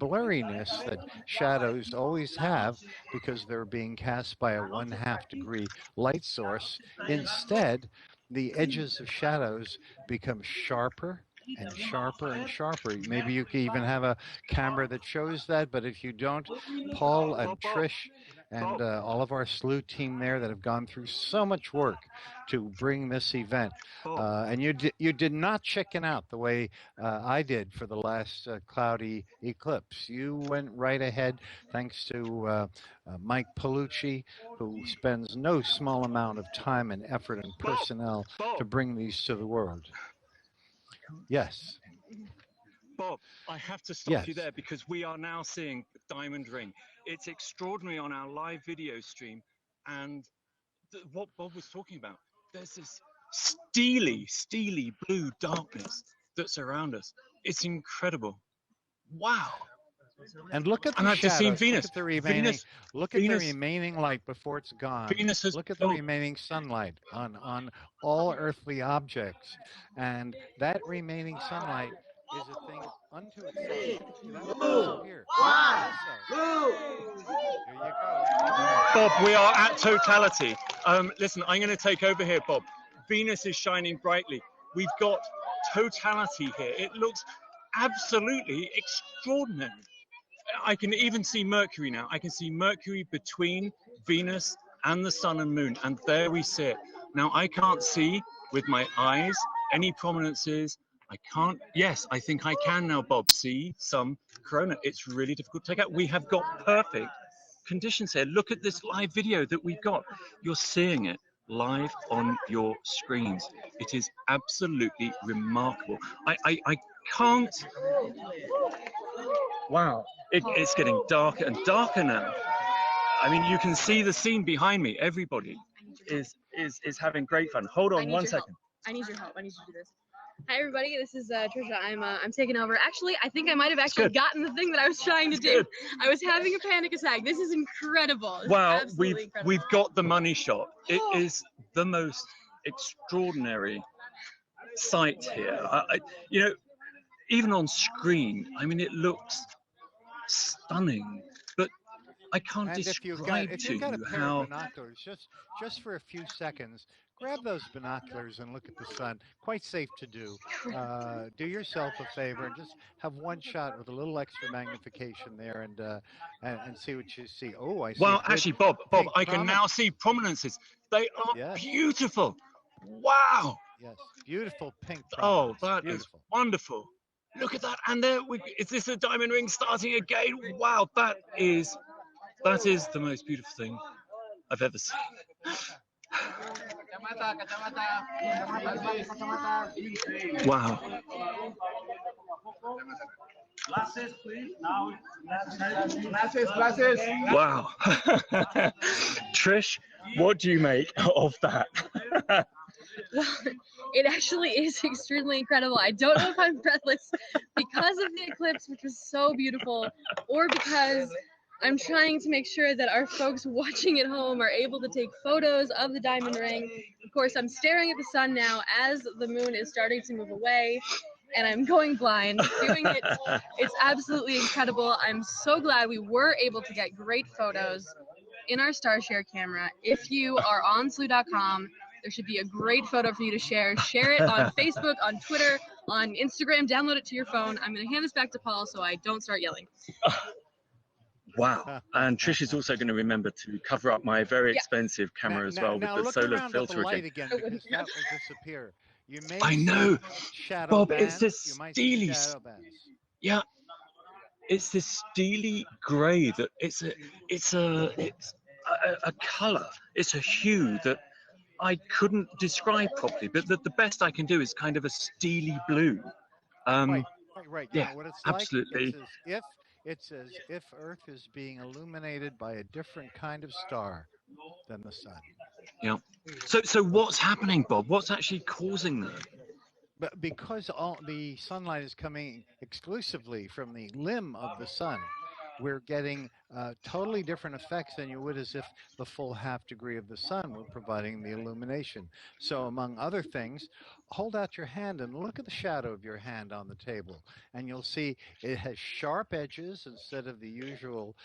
blurriness that shadows always have because they're being cast by a 1/2 degree light source. Instead, the edges of shadows become sharper and sharper and sharper. Maybe you could even have a camera that shows that, but if you don't, Paul and Trish and all of our SLU team there that have gone through so much work to bring this event. And you did not chicken out the way I did for the last cloudy eclipse. You went right ahead, thanks to Mike Palucci, who spends no small amount of time and effort and personnel to bring these to the world. Yes. Bob, I have to stop you there because we are now seeing the diamond ring. It's extraordinary on our live video stream. And what Bob was talking about, there's this steely blue darkness that's around us. It's incredible. Wow. And look at the I've just seen shadows. Venus. Look at the remaining light before it's gone. Look at the remaining sunlight on all earthly objects. And that remaining sunlight is a thing unto itself. Here. There you go. Bob, we are at totality. Listen, I'm going to take over here, Bob. Venus is shining brightly. We've got totality here. It looks absolutely extraordinary. I can even see Mercury now. I can see Mercury between Venus and the sun and moon, and there we sit. Now, I can't see with my eyes any prominences. I can't. Yes, I think I can now, Bob, see some corona. It's really difficult to take out. We have got perfect conditions here. Look at this live video that we've got. You're seeing it live on your screens. It is absolutely remarkable. I can't. Wow, it's getting darker and darker now. I mean, you can see the scene behind me. Everybody is having great fun. Hold on one second. I need your help. I need you to do this. Hi, everybody. This is Trisha. I'm taking over. Actually, I think I might have actually gotten the thing that I was trying to do. I was having a panic attack. This is incredible. Wow, we've got the money shot. It is the most extraordinary sight here. You know, even on screen, I mean, it looks stunning, but I can't describe to you how. Binoculars, just for a few seconds, grab those binoculars and look at the sun. Quite safe to do. Do yourself a favor and just have one shot with a little extra magnification there, and see what you see. Oh, I see. Well, actually, Bob, I can now see prominences. They are beautiful. Wow. Yes, beautiful pink. Oh, that is wonderful. Look at that, and is this a diamond ring starting again? Wow, that is the most beautiful thing I've ever seen. Wow. Glasses, please. Now, glasses. Wow. Trish, what do you make of that? Well, it actually is extremely incredible. I don't know if I'm breathless because of the eclipse, which was so beautiful, or because I'm trying to make sure that our folks watching at home are able to take photos of the diamond ring. Of course, I'm staring at the sun now as the moon is starting to move away, and I'm going blind doing it. It's absolutely incredible. I'm so glad we were able to get great photos in our StarShare camera. If you are on SLU.com, there should be a great photo for you to share. Share it on Facebook, on Twitter, on Instagram. Download it to your phone. I'm going to hand this back to Paul so I don't start yelling. Wow. And Trish is also going to remember to cover up my very expensive camera as well with the solar filter again. Because that will disappear. You may I know. Bob, bands. it's this steely. Yeah. It's this steely grey that it's a colour. It's a hue that I couldn't describe properly, but the best I can do is kind of a steely blue. Right. Yeah, what it's absolutely. Like, it's as if Earth is being illuminated by a different kind of star than the sun. Yeah. So what's happening, Bob? What's actually causing that? But because all the sunlight is coming exclusively from the limb of the sun, we're getting totally different effects than you would as if the full half degree of the sun were providing the illumination. So, among other things, hold out your hand and look at the shadow of your hand on the table, and you'll see it has sharp edges instead of the usual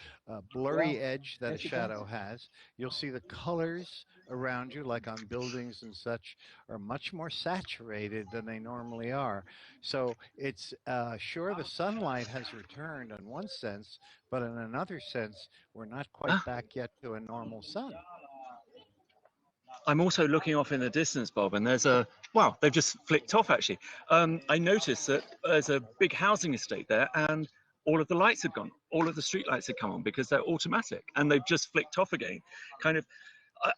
blurry edge that a shadow has. You'll see the colors around you, like on buildings and such, are much more saturated than they normally are. So it's sure the sunlight has returned in one sense, but in another sense, we're not quite Ah, back yet to a normal sun. I'm also looking off in the distance, Bob, and there's a wow. They've just flicked off actually. I noticed that there's a big housing estate there, and all of the lights have gone. All of the street lights have come on because they're automatic, and they've just flicked off again. Kind of,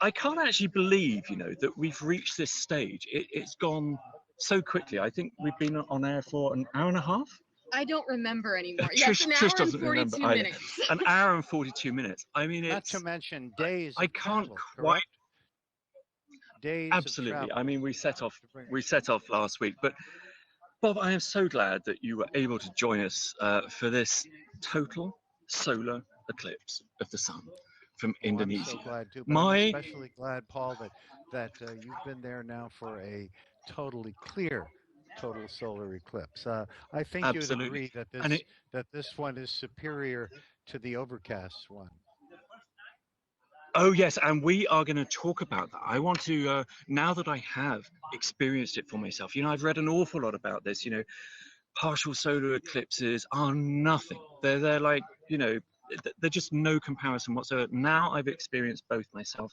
I can't actually believe, that we've reached this stage. It's gone so quickly. I think we've been on air for an hour and a half. I don't remember anymore. Yes, an hour Trish and doesn't remember 42 either. minutes. An hour and 42 minutes. I mean, Not to mention days I of can't travel, quite. correct? Days of Absolutely. I travel mean, to bring we us. set off last week, but Bob, I am so glad that you were able to join us for this total solar eclipse of the sun from Oh, I'm so Indonesia. glad too, but I'm My especially glad, Paul, that you've been there now for a totally clear, total solar eclipse. I think you'd absolutely, agree that and it, this one is superior to the overcast one. oh yes, and we are going to talk about that. I want to now that I have experienced it for myself. I've read an awful lot about this. Partial solar eclipses are nothing. They're like they're just no comparison whatsoever. Now I've experienced both myself.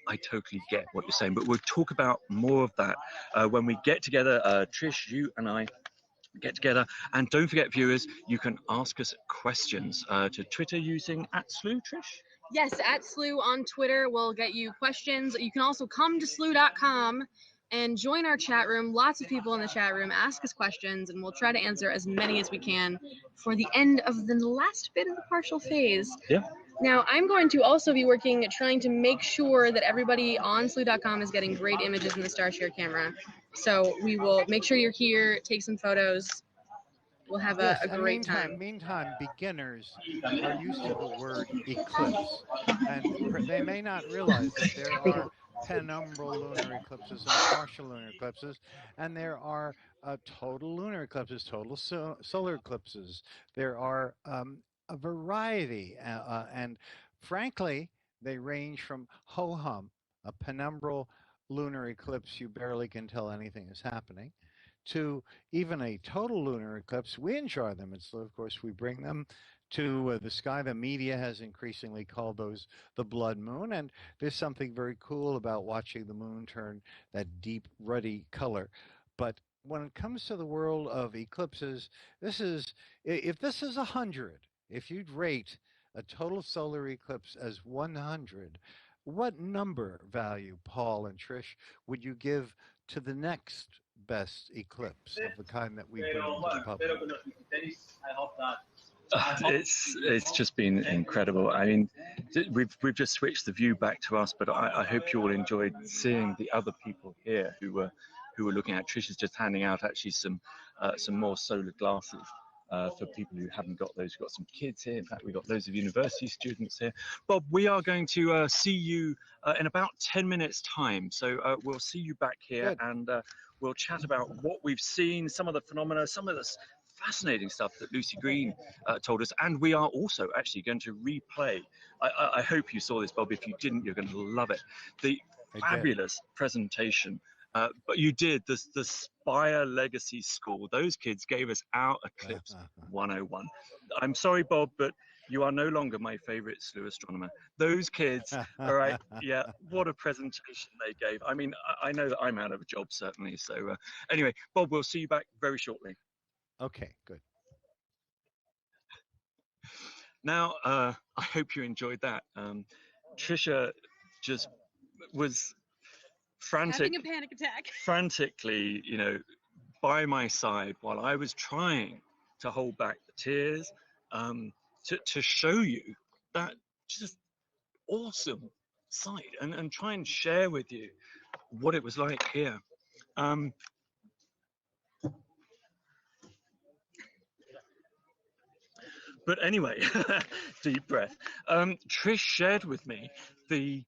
I totally get what you're saying, but we'll talk about more of that when we get together. Trish, you and I get together, and don't forget, viewers, you can ask us questions to Twitter using @slew. Trish. Yes, @slew on Twitter will get you questions. You can also come to slew.com and join our chat room. Lots of people in the chat room ask us questions, and we'll try to answer as many as we can for the end of the last bit of the partial phase. Yeah. Now, I'm going to also be working trying to make sure that everybody on slew.com is getting great images in the StarShare camera. So we will make sure you're here, take some photos. We'll have Yes, a and great time. meantime, beginners are used to the word eclipse, and they may not realize that there are penumbral lunar eclipses and partial lunar eclipses, and there are total lunar eclipses, total solar eclipses. There are a variety, and frankly, they range from ho hum, a penumbral lunar eclipse you barely can tell anything is happening, to even a total lunar eclipse. We enjoy them. And so, of course, we bring them to the sky. The media has increasingly called those the blood moon. And there's something very cool about watching the moon turn that deep, ruddy color. But when it comes to the world of eclipses, if this is 100, if you'd rate a total solar eclipse as 100, what number value, Paul and Trish, would you give to the next best eclipse of the kind that we bring to the public? It's just been incredible. I mean, we've just switched the view back to us, but I hope you all enjoyed seeing the other people here who were looking at. Trish is just handing out actually some more solar glasses. For people who haven't got those. We've got some kids here. In fact, we've got loads of university students here. Bob, we are going to see you in about 10 minutes' time. So we'll see you back here. Good. And we'll chat about what we've seen, some of the phenomena, some of the fascinating stuff that Lucy Green told us. And we are also actually going to replay. I hope you saw this, Bob. If you didn't, you're going to love it. The fabulous presentation. But you did, the Spire Legacy School. Those kids gave us our Eclipse 101. I'm sorry, Bob, but you are no longer my favorite slew astronomer. Those kids, all right, yeah, what a presentation they gave. I mean, I know that I'm out of a job, certainly. So anyway, Bob, we'll see you back very shortly. Okay, good. Now, I hope you enjoyed that. Trisha just was Having a panic attack. frantically, by my side while I was trying to hold back the tears, to show you that just awesome sight and try and share with you what it was like here. But anyway, deep breath. Trish shared with me the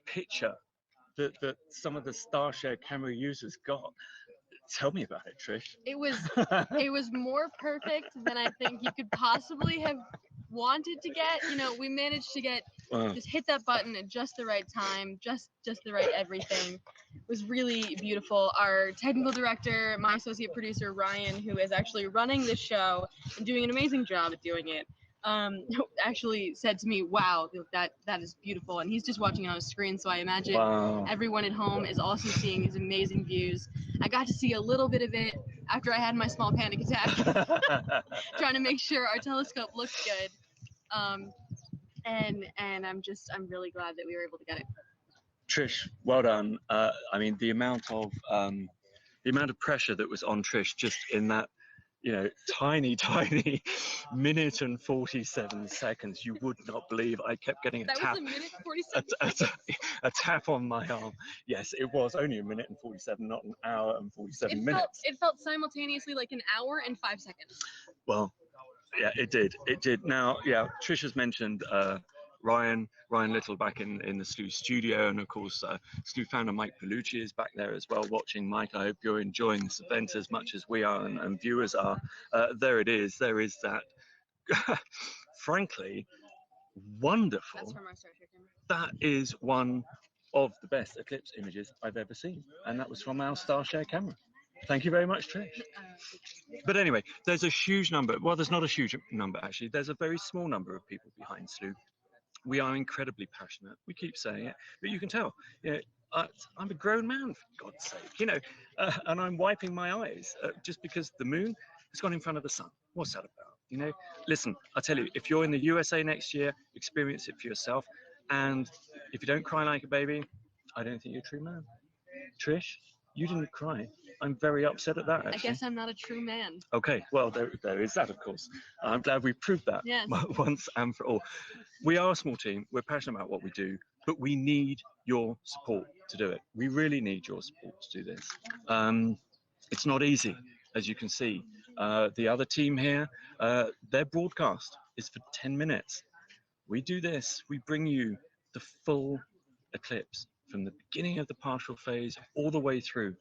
picture that some of the StarShare camera users got. Tell me about it, Trish. It was more perfect than I think you could possibly have wanted to get. You know, we managed to get just hit that button at just the right time, just the right everything. It was really beautiful. Our technical director, my associate producer Ryan, who is actually running this show and doing an amazing job at doing it, actually said to me, "Wow, that is beautiful." And he's just watching on a screen, so I imagine everyone at home is also seeing these amazing views. I got to see a little bit of it after I had my small panic attack, trying to make sure our telescope looked good. And I'm really glad that we were able to get it. Trish, well done. I mean, the amount of pressure that was on Trish just in that, tiny minute and 47 seconds. You would not believe. I kept getting a That tap. was a minute 47 a tap on my arm. Yes, it was only a minute and 47, not an hour and 47 minutes. It felt simultaneously like an hour and 5 seconds. Well, yeah, it did. Now, yeah, Trish has mentioned Ryan Little back in the Stu studio, and of course Stu founder Mike Pellucci is back there as well watching. Mike, I hope you're enjoying this event as much as we are and viewers are. There it is. There is that frankly wonderful. That's from our StarShare camera. That is one of the best eclipse images I've ever seen, and that was from our StarShare camera. Thank you very much, Trish. But anyway, there's a huge number. Well, there's not a huge number, actually. There's a very small number of people behind Slew. We are incredibly passionate. We keep saying it, but you can tell. I'm a grown man, for God's sake, and I'm wiping my eyes just because the moon has gone in front of the sun. What's that about? Listen, I tell you, if you're in the USA next year, experience it for yourself. And if you don't cry like a baby, I don't think you're a true man. Trish, you didn't cry. I'm very upset at that, actually. I guess I'm not a true man. Okay, well, there is that, of course. I'm glad we proved that once and for all. We are a small team. We're passionate about what we do, but we need your support to do it. We really need your support to do this. It's not easy, as you can see. The other team here, their broadcast is for 10 minutes. We do this. We bring you the full eclipse from the beginning of the partial phase all the way through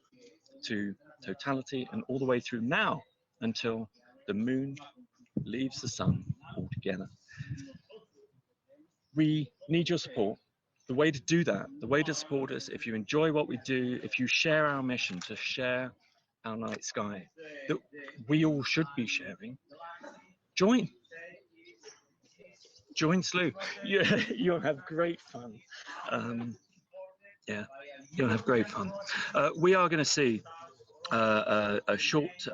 to totality and all the way through now until the moon leaves the sun altogether. We need your support. The way to do that, the way to support us, if you enjoy what we do, if you share our mission to share our night sky that we all should be sharing, join Slew. You'll have great fun. You'll have great fun. We are going to see a short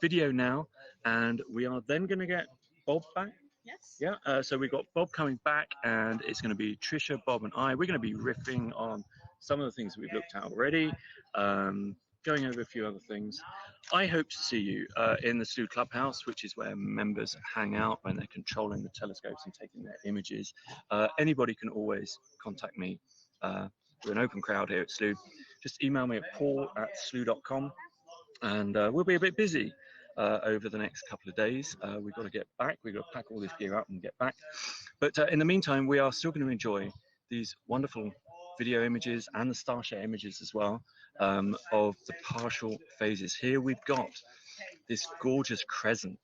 video now, and we are then going to get Bob back. Yes. Yeah, so we've got Bob coming back, and it's going to be Trisha, Bob, and I. We're going to be riffing on some of the things we've looked at already, going over a few other things. I hope to see you in the Slew Clubhouse, which is where members hang out when they're controlling the telescopes and taking their images. Anybody can always contact me. We're an open crowd here at Slew. Just email me at paul@slew.com, and we'll be a bit busy over the next couple of days. We've got to get back. We've got to pack all this gear up and get back. But in the meantime, we are still going to enjoy these wonderful video images and the StarShare images as well of the partial phases. Here we've got this gorgeous crescent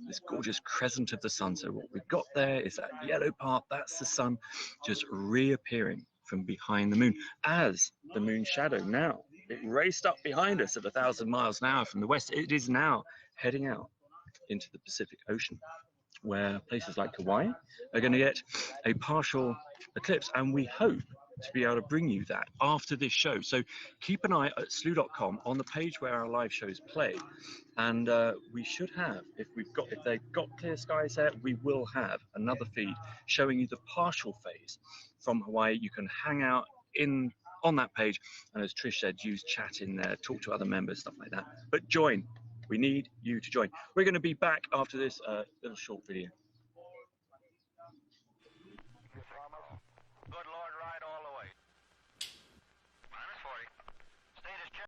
of the sun. So what we've got there is that yellow part, that's the sun just reappearing from behind the moon as the moon's shadow. Now it raced up behind us at 1,000 miles an hour from the west. It is now heading out into the Pacific Ocean, where places like Hawaii are going to get a partial eclipse, and we hope to be able to bring you that after this show. So keep an eye at slew.com on the page where our live shows play, and we should have, if they've got clear skies there, we will have another feed showing you the partial phase from Hawaii. You can hang out on that page, and as Trish said, use chat in there, talk to other members, stuff like that. But join. We need you to join. We're going to be back after this little short video.